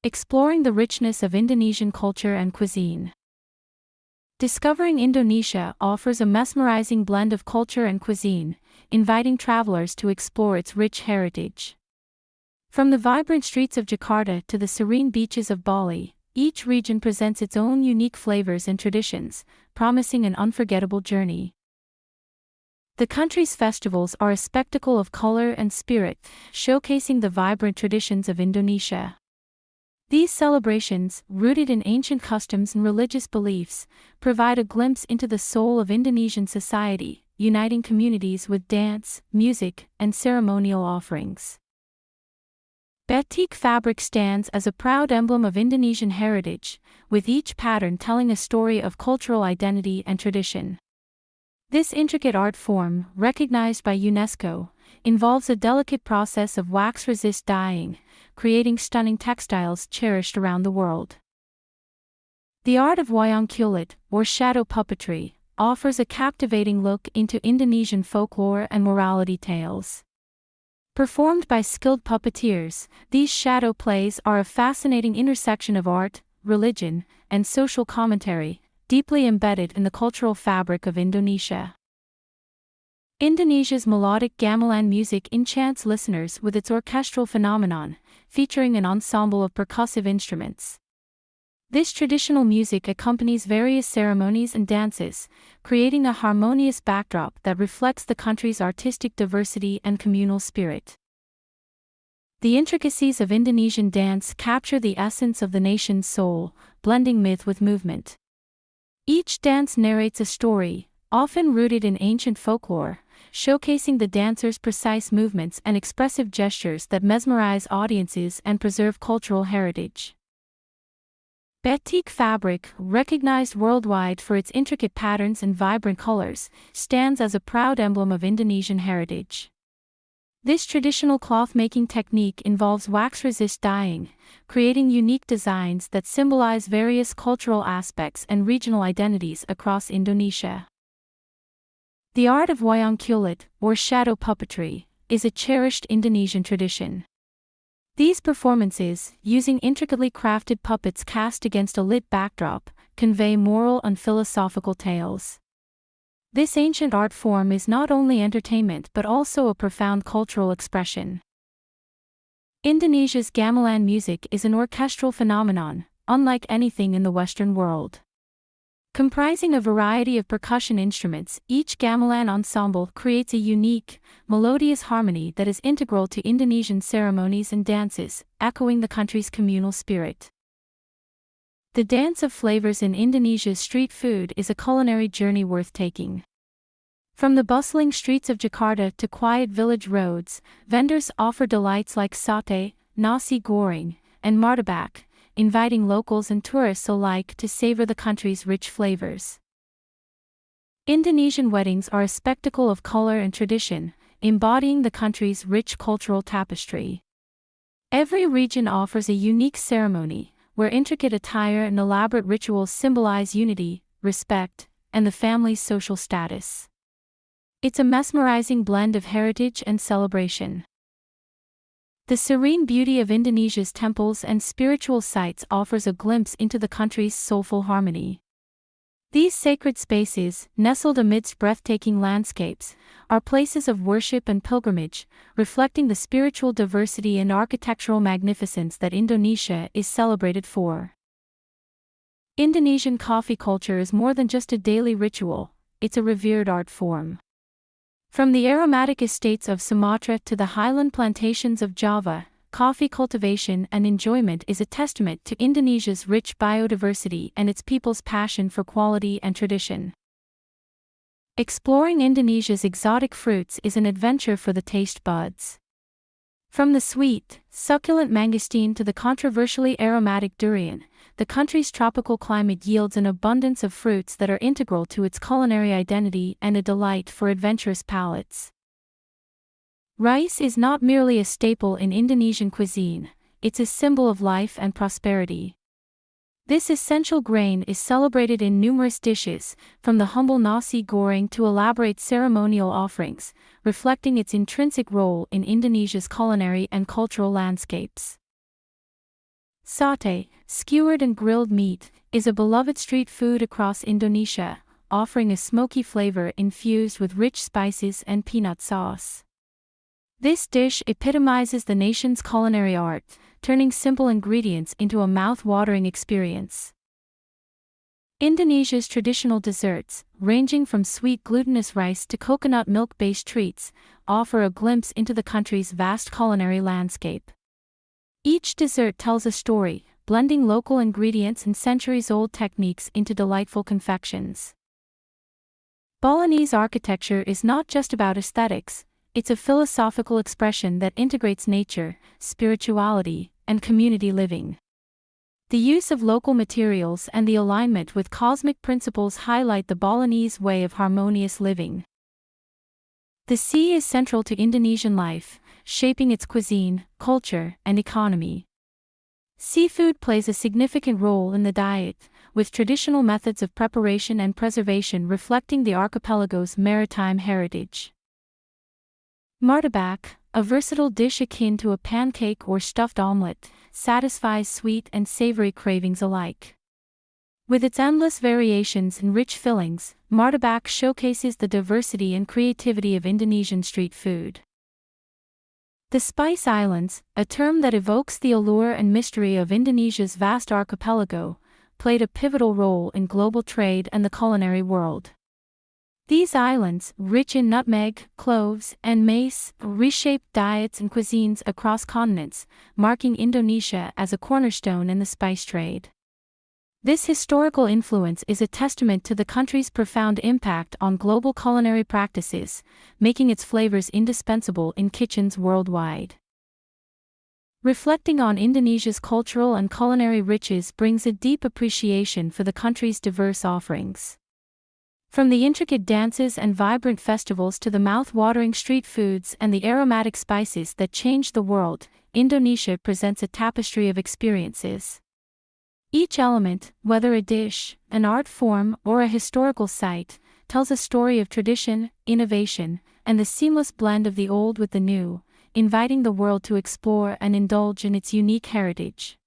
Exploring the richness of Indonesian culture and cuisine. Discovering Indonesia offers a mesmerizing blend of culture and cuisine, inviting travelers to explore its rich heritage. From the vibrant streets of Jakarta to the serene beaches of Bali, each region presents its own unique flavors and traditions, promising an unforgettable journey. The country's festivals are a spectacle of color and spirit, showcasing the vibrant traditions of Indonesia. These celebrations, rooted in ancient customs and religious beliefs, provide a glimpse into the soul of Indonesian society, uniting communities with dance, music, and ceremonial offerings. Batik fabric stands as a proud emblem of Indonesian heritage, with each pattern telling a story of cultural identity and tradition. This intricate art form, recognized by UNESCO, involves a delicate process of wax-resist dyeing, creating stunning textiles cherished around the world. The art of wayang kulit, or shadow puppetry, offers a captivating look into Indonesian folklore and morality tales. Performed by skilled puppeteers, these shadow plays are a fascinating intersection of art, religion, and social commentary, deeply embedded in the cultural fabric of Indonesia. Indonesia's melodic gamelan music enchants listeners with its orchestral phenomenon, featuring an ensemble of percussive instruments. This traditional music accompanies various ceremonies and dances, creating a harmonious backdrop that reflects the country's artistic diversity and communal spirit. The intricacies of Indonesian dance capture the essence of the nation's soul, blending myth with movement. Each dance narrates a story, often rooted in ancient folklore, showcasing the dancers' precise movements and expressive gestures that mesmerize audiences and preserve cultural heritage. Batik fabric, recognized worldwide for its intricate patterns and vibrant colors, stands as a proud emblem of Indonesian heritage. This traditional cloth-making technique involves wax-resist dyeing, creating unique designs that symbolize various cultural aspects and regional identities across Indonesia. The art of wayang kulit, or shadow puppetry, is a cherished Indonesian tradition. These performances, using intricately crafted puppets cast against a lit backdrop, convey moral and philosophical tales. This ancient art form is not only entertainment but also a profound cultural expression. Indonesia's gamelan music is an orchestral phenomenon, unlike anything in the Western world. Comprising a variety of percussion instruments, each gamelan ensemble creates a unique, melodious harmony that is integral to Indonesian ceremonies and dances, echoing the country's communal spirit. The dance of flavors in Indonesia's street food is a culinary journey worth taking. From the bustling streets of Jakarta to quiet village roads, vendors offer delights like satay, nasi goreng, and martabak, inviting locals and tourists alike to savor the country's rich flavors. Indonesian weddings are a spectacle of color and tradition, embodying the country's rich cultural tapestry. Every region offers a unique ceremony, where intricate attire and elaborate rituals symbolize unity, respect, and the family's social status. It's a mesmerizing blend of heritage and celebration. The serene beauty of Indonesia's temples and spiritual sites offers a glimpse into the country's soulful harmony. These sacred spaces, nestled amidst breathtaking landscapes, are places of worship and pilgrimage, reflecting the spiritual diversity and architectural magnificence that Indonesia is celebrated for. Indonesian coffee culture is more than just a daily ritual, it's a revered art form. From the aromatic estates of Sumatra to the highland plantations of Java, coffee cultivation and enjoyment is a testament to Indonesia's rich biodiversity and its people's passion for quality and tradition. Exploring Indonesia's exotic fruits is an adventure for the taste buds. From the sweet, succulent mangosteen to the controversially aromatic durian, the country's tropical climate yields an abundance of fruits that are integral to its culinary identity and a delight for adventurous palates. Rice is not merely a staple in Indonesian cuisine, it's a symbol of life and prosperity. This essential grain is celebrated in numerous dishes, from the humble nasi goreng to elaborate ceremonial offerings, reflecting its intrinsic role in Indonesia's culinary and cultural landscapes. Satay, skewered and grilled meat, is a beloved street food across Indonesia, offering a smoky flavor infused with rich spices and peanut sauce. This dish epitomizes the nation's culinary art, turning simple ingredients into a mouth-watering experience. Indonesia's traditional desserts, ranging from sweet glutinous rice to coconut milk-based treats, offer a glimpse into the country's vast culinary landscape. Each dessert tells a story, blending local ingredients and centuries-old techniques into delightful confections. Balinese architecture is not just about aesthetics, it's a philosophical expression that integrates nature, spirituality, and community living. The use of local materials and the alignment with cosmic principles highlight the Balinese way of harmonious living. The sea is central to Indonesian life, shaping its cuisine, culture, and economy. Seafood plays a significant role in the diet, with traditional methods of preparation and preservation reflecting the archipelago's maritime heritage. Martabak, a versatile dish akin to a pancake or stuffed omelette, satisfies sweet and savory cravings alike. With its endless variations and rich fillings, martabak showcases the diversity and creativity of Indonesian street food. The Spice Islands, a term that evokes the allure and mystery of Indonesia's vast archipelago, played a pivotal role in global trade and the culinary world. These islands, rich in nutmeg, cloves, and mace, reshaped diets and cuisines across continents, marking Indonesia as a cornerstone in the spice trade. This historical influence is a testament to the country's profound impact on global culinary practices, making its flavors indispensable in kitchens worldwide. Reflecting on Indonesia's cultural and culinary riches brings a deep appreciation for the country's diverse offerings. From the intricate dances and vibrant festivals to the mouth-watering street foods and the aromatic spices that change the world, Indonesia presents a tapestry of experiences. Each element, whether a dish, an art form, or a historical site, tells a story of tradition, innovation, and the seamless blend of the old with the new, inviting the world to explore and indulge in its unique heritage.